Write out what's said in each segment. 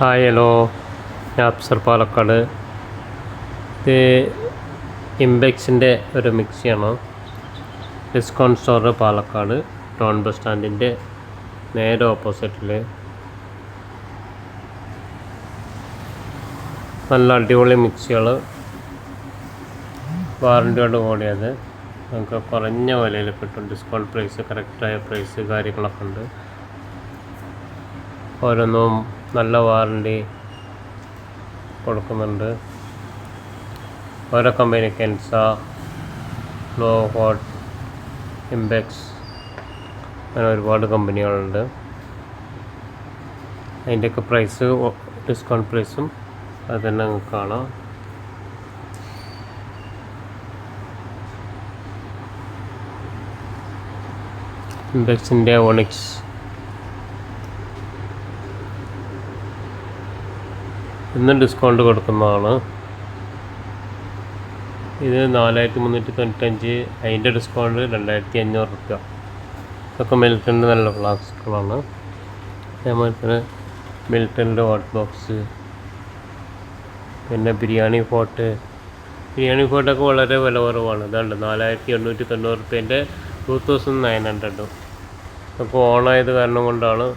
Hi hello, ഞാൻ അപ്സർ പാലക്കാട്. ഇത് ഇംബെക്സിൻ്റെ ഒരു മിക്സിയാണ്. Discount store Palakkad, town bus സ്റ്റാൻഡിൻ്റെ നേരെ ഓപ്പോസിറ്റിൽ. നല്ല അടിപൊളി മിക്സികൾ, വാറൻറ്റിയോട് കൂടിയത്. നമുക്ക് കുറഞ്ഞ വിലയിൽ കിട്ടും. ഡിസ്കൗണ്ട് പ്രൈസ്, കറക്റ്റായ പ്രൈസ് കാര്യങ്ങളൊക്കെ ഉണ്ട്. ഓരോന്നും നല്ല വാറൻറ്റി കൊടുക്കുന്നുണ്ട്. ഓരോ കമ്പനി കെൻസ, ഫ്ലോ ഹോട്ട്, ഇംബെക്സ്, അങ്ങനെ ഒരുപാട് കമ്പനികളുണ്ട്. അതിൻ്റെയൊക്കെ പ്രൈസ്, ഡിസ്കൗണ്ട് പ്രൈസും അത് തന്നെ നിങ്ങൾക്ക് കാണാം. ഇംബെക്സിൻ്റെ ഒണിക്സ് ഇന്നും ഡിസ്കൗണ്ട് കൊടുക്കുന്നതാണ്. ഇത് 4395, അതിൻ്റെ ഡിസ്കൗണ്ട് 2500 രൂപ. ഇതൊക്കെ മിൽട്ടൻ്റെ നല്ല ഫ്ലാസ്കുകളാണ്. അതേപോലെ തന്നെ മിൽട്ടൻ്റെ ഹോട്ട് ബോക്സ്, പിന്നെ ബിരിയാണി പോട്ടൊക്കെ വളരെ വില കുറവാണ്. ഇതുണ്ട് 4890 രൂപേൻ്റെ 2900. അപ്പോൾ ഓണായത് കാരണം കൊണ്ടാണ്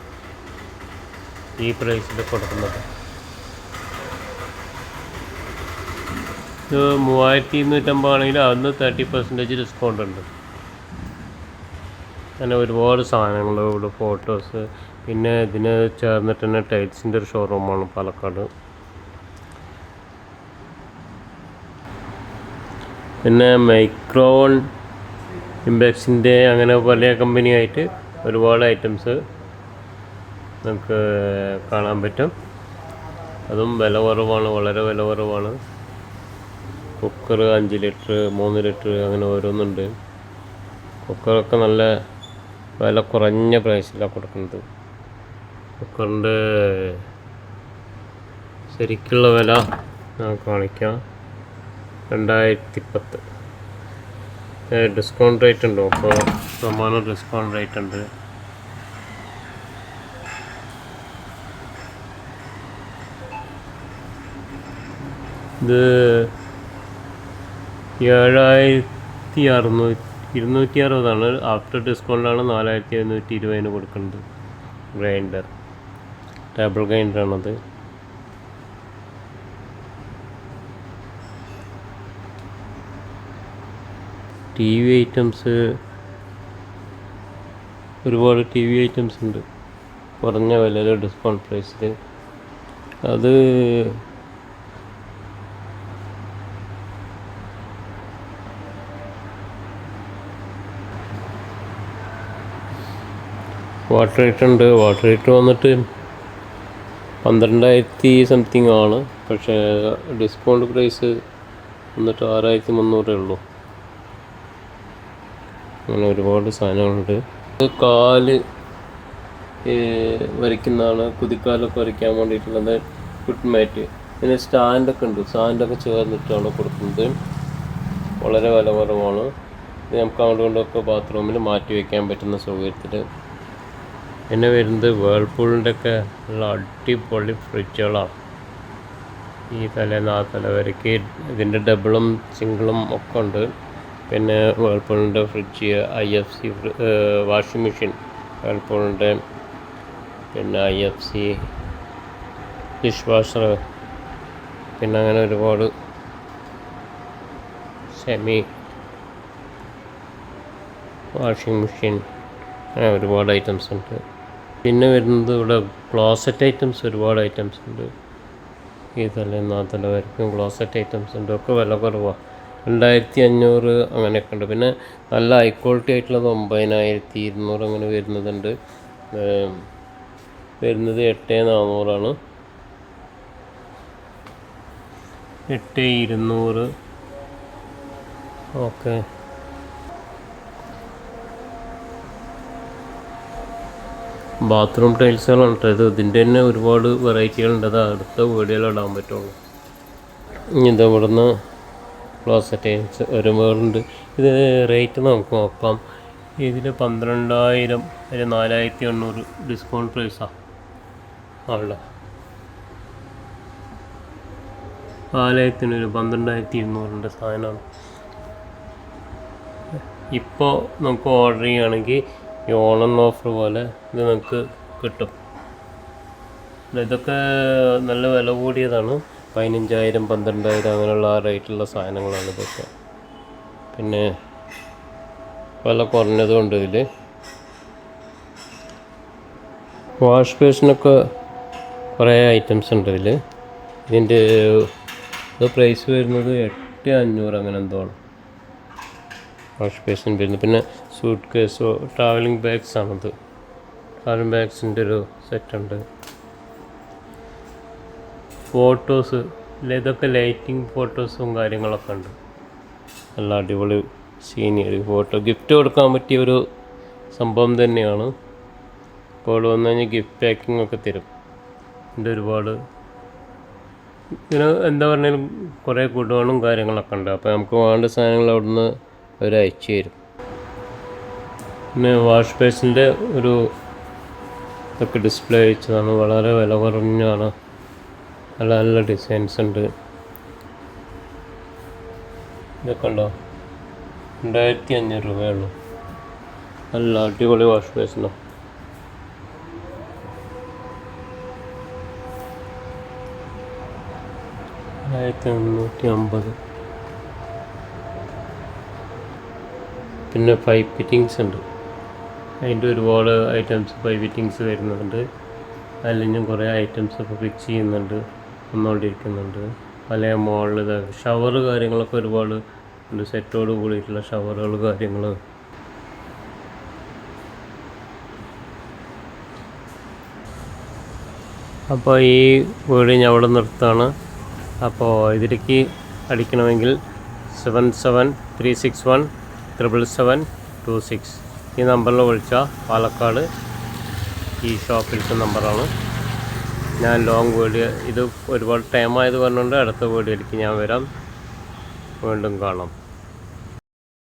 ഈ പ്രൈസിൽ കൊടുക്കുന്നത്. ഇത് 3250 ആണെങ്കിൽ അന്ന് 30% ഡിസ്കൗണ്ട് ഉണ്ട്. അങ്ങനെ ഒരുപാട് സാധനങ്ങൾ ഇവിടെ, ഫോട്ടോസ്. പിന്നെ ഇതിന് ചേർന്നിട്ട് തന്നെ ടൈൽസിൻ്റെ ഒരു ഷോറൂമാണ് പാലക്കാട്. പിന്നെ മൈക്രോൺ, ഇംബെക്സിൻ്റെ, അങ്ങനെ പല കമ്പനിയായിട്ട് ഒരുപാട് ഐറ്റംസ് നമുക്ക് കാണാൻ പറ്റും. അതും വില കുറവാണ്, വളരെ വില കുറവാണ്. കുക്കർ 5 ലിറ്റർ, 3 ലിറ്റർ, അങ്ങനെ ഓരോന്നുണ്ട്. കുക്കറൊക്കെ നല്ല വില കുറഞ്ഞ പ്രൈസിലാണ് കൊടുക്കുന്നത്. കുക്കറിൻ്റെ ശരിക്കുള്ള വില ഞാൻ കാണിക്കാം. 2010. ഡിസ്കൗണ്ട് റേറ്റ് ഉണ്ടോ? 30% ഡിസ്കൗണ്ട് റേറ്റ് ഉണ്ട്. ഇത് 7600, ആഫ്റ്റർ ഡിസ്കൗണ്ടാണ് 4720 കൊടുക്കുന്നത്. ഗ്രൈൻഡർ, ടേബിൾ ഗ്രൈൻഡറാണത്. ടി വി ഐറ്റംസ്, ഒരുപാട് ടി വി ഐറ്റംസ് ഉണ്ട് കുറഞ്ഞ വിലയിൽ ഡിസ്കൗണ്ട് പ്രൈസിൽ. അത് വാട്ടർ ഹീറ്റർ ഉണ്ട്. വാട്ടർ ഹീറ്റർ വന്നിട്ട് 12000 സംതിങ് ആണ്. പക്ഷേ ഡിസ്കൗണ്ട് പ്രൈസ് വന്നിട്ട് 6300 ഉള്ളൂ. അങ്ങനെ ഒരുപാട് സാധനങ്ങളുണ്ട്. കാല് വരയ്ക്കുന്നതാണ്, കുതിക്കാലൊക്കെ വരയ്ക്കാൻ വേണ്ടിയിട്ടുള്ളത്. ഫുഡ് മാറ്റ്, പിന്നെ സ്റ്റാൻഡൊക്കെ ഉണ്ട്. സ്റ്റാൻഡൊക്കെ ചേർന്നിട്ടാണ് കൊടുക്കുന്നത്. വളരെ വില കുറവാണ്. ഇത് നമുക്ക് അങ്ങോട്ട് കൊണ്ടൊക്കെ ബാത്റൂമിൽ മാറ്റി വയ്ക്കാൻ പറ്റുന്ന സൗകര്യത്തിൽ. പിന്നെ വരുന്നത് വേൾപൂളിൻ്റെ ഒക്കെ ഉള്ള അടിപൊളി ഫ്രിഡ്ജുകളാണ്. ഈ തലവരയ്ക്ക് ഇതിൻ്റെ ഡബിളും സിംഗിളും ഒക്കെ ഉണ്ട്. പിന്നെ വേൾപൂളിൻ്റെ ഫ്രിഡ്ജ്, IFC വാഷിംഗ് മെഷീൻ, വേൾപൂളിൻ്റെ, പിന്നെ IFC ഡിഷ് വാഷർ, പിന്നെ അങ്ങനെ ഒരുപാട് സെമി വാഷിംഗ് മെഷീൻ, അങ്ങനെ ഒരുപാട് ഐറ്റംസ് ഉണ്ട്. പിന്നെ വരുന്നത് ഇവിടെ ക്ലോസറ്റ് ഐറ്റംസ്, ഒരുപാട് ഐറ്റംസ് ഉണ്ട്. ഈ തലവരയ്ക്കും ക്ലോസറ്റ് ഐറ്റംസ് ഉണ്ട്. ഒക്കെ വില കുറവാണ്, 2500 അങ്ങനെയൊക്കെ ഉണ്ട്. പിന്നെ നല്ല ഹൈ ക്വാളിറ്റി ആയിട്ടുള്ളത് 9200 അങ്ങനെ വരുന്നതുണ്ട്. വരുന്നത് 8400 8200. ഓക്കെ, ബാത്റൂം ടൈൽസുകളാണ് കേട്ടോ. ഇതിൻ്റെ തന്നെ ഒരുപാട് വെറൈറ്റികളുണ്ട്. അത് അടുത്ത വീഡിയോയിൽ ഇടാൻ പറ്റുള്ളൂ. ഇത് ഇവിടുന്ന് ക്ലോസറ്റ് ടൈൽസ് ഒരു മേളുണ്ട്. ഇത് റേറ്റ് നമുക്ക് നോക്കാം. ഇതിൽ 12000, ഒരു 4800 ഡിസ്കൗണ്ട് പ്രൈസാണ് ഉള്ളത്. ആലയത്തിനൊരു 12,200 സാധനമാണ്. ഇപ്പോൾ നമുക്ക് ഓർഡർ ചെയ്യുകയാണെങ്കിൽ ഈ ഓണം ഓഫർ പോലെ ഇത് നമുക്ക് കിട്ടും. ഇതൊക്കെ നല്ല വില കൂടിയതാണ്. 15,000 12,000 അങ്ങനെയുള്ള ആ റേറ്റുള്ള സാധനങ്ങളാണ് ഇതൊക്കെ. പിന്നെ വില കുറഞ്ഞതുകൊണ്ട് ഇതിൽ വാഷ് ബേസിനൊക്കെ കുറേ ഐറ്റംസ് ഉണ്ട് ഇതിൽ. ഇതിൻ്റെ ഇത് പ്രൈസ് വരുന്നത് 8,500 അങ്ങനെ എന്തോ ആണ് വാഷ് ബേസിൻ വരുന്നത്. പിന്നെ സൂട്ട് കേസോ ട്രാവലിംഗ് ബാഗ്സ് ആണത്. ട്രാവലിംഗ് ബാഗ്സിൻ്റെ ഒരു സെറ്റുണ്ട്. ഫോട്ടോസ് ഇതൊക്കെ ലൈറ്റിംഗ് ഫോട്ടോസും കാര്യങ്ങളൊക്കെ ഉണ്ട്. നല്ല അടിപൊളി സീനിയറി ഫോട്ടോ ഗിഫ്റ്റ് കൊടുക്കാൻ പറ്റിയ ഒരു സംഭവം തന്നെയാണ്. ഇപ്പോൾ വന്നു കഴിഞ്ഞാൽ ഗിഫ്റ്റ് പാക്കിംഗ് ഒക്കെ തരും. ഇതിൻ്റെ ഒരുപാട് ഇതിന് എന്താ പറഞ്ഞാലും കുറേ ഗുഡൗണും കാര്യങ്ങളൊക്കെ ഉണ്ട്. അപ്പോൾ നമുക്ക് വേണ്ട സാധനങ്ങൾ അവിടുന്ന് അവർ അയച്ചു തരും. പിന്നെ വാഷ് ബേസിൻ്റെ ഒരു ഇതൊക്കെ ഡിസ്പ്ലേ വെച്ചതാണ്. വളരെ വില കുറഞ്ഞാണ്. നല്ല നല്ല ഡിസൈൻസ് ഉണ്ട്. ഇതൊക്കെ ഉണ്ടോ 2,500 രൂപയുള്ളൂ. നല്ല അടിപൊളി വാഷ് ബേസിനോ. $1,350. പിന്നെ പൈപ്പ് ഫിറ്റിങ്സ് ഉണ്ട്. അതിൻ്റെ ഒരുപാട് ഐറ്റംസ് പൈപ്പ് ഫിറ്റിങ്സ് വരുന്നുണ്ട്. അതിലും കുറേ ഐറ്റംസ് ഇപ്പോൾ ഫിക്സ് ചെയ്യുന്നുണ്ട്, വന്നുകൊണ്ടിരിക്കുന്നുണ്ട്. പല മോഡൽ ഷവർ കാര്യങ്ങളൊക്കെ ഒരുപാട് ഉണ്ട്. സെറ്റോട് കൂടിയിട്ടുള്ള ഷവറുകൾ കാര്യങ്ങൾ. അപ്പോൾ ഈ വീഡിയോ ഞാൻ അവിടെ നിർത്താണ്. അപ്പോൾ ഇതിലേക്ക് അടിക്കണമെങ്കിൽ 7736177726 ഈ നമ്പറിൽ വിളിച്ചാൽ പാലക്കാട് ഈ ഷോപ്പിലത്തെ നമ്പറാണ്. ഞാൻ ലോങ് വീഡിയോ ഇത് ഒരുപാട് ടൈം ആയത് പറഞ്ഞുകൊണ്ട് അടുത്ത വീഡിയോയിലേക്ക് ഞാൻ വരാം. വീണ്ടും കാണാം.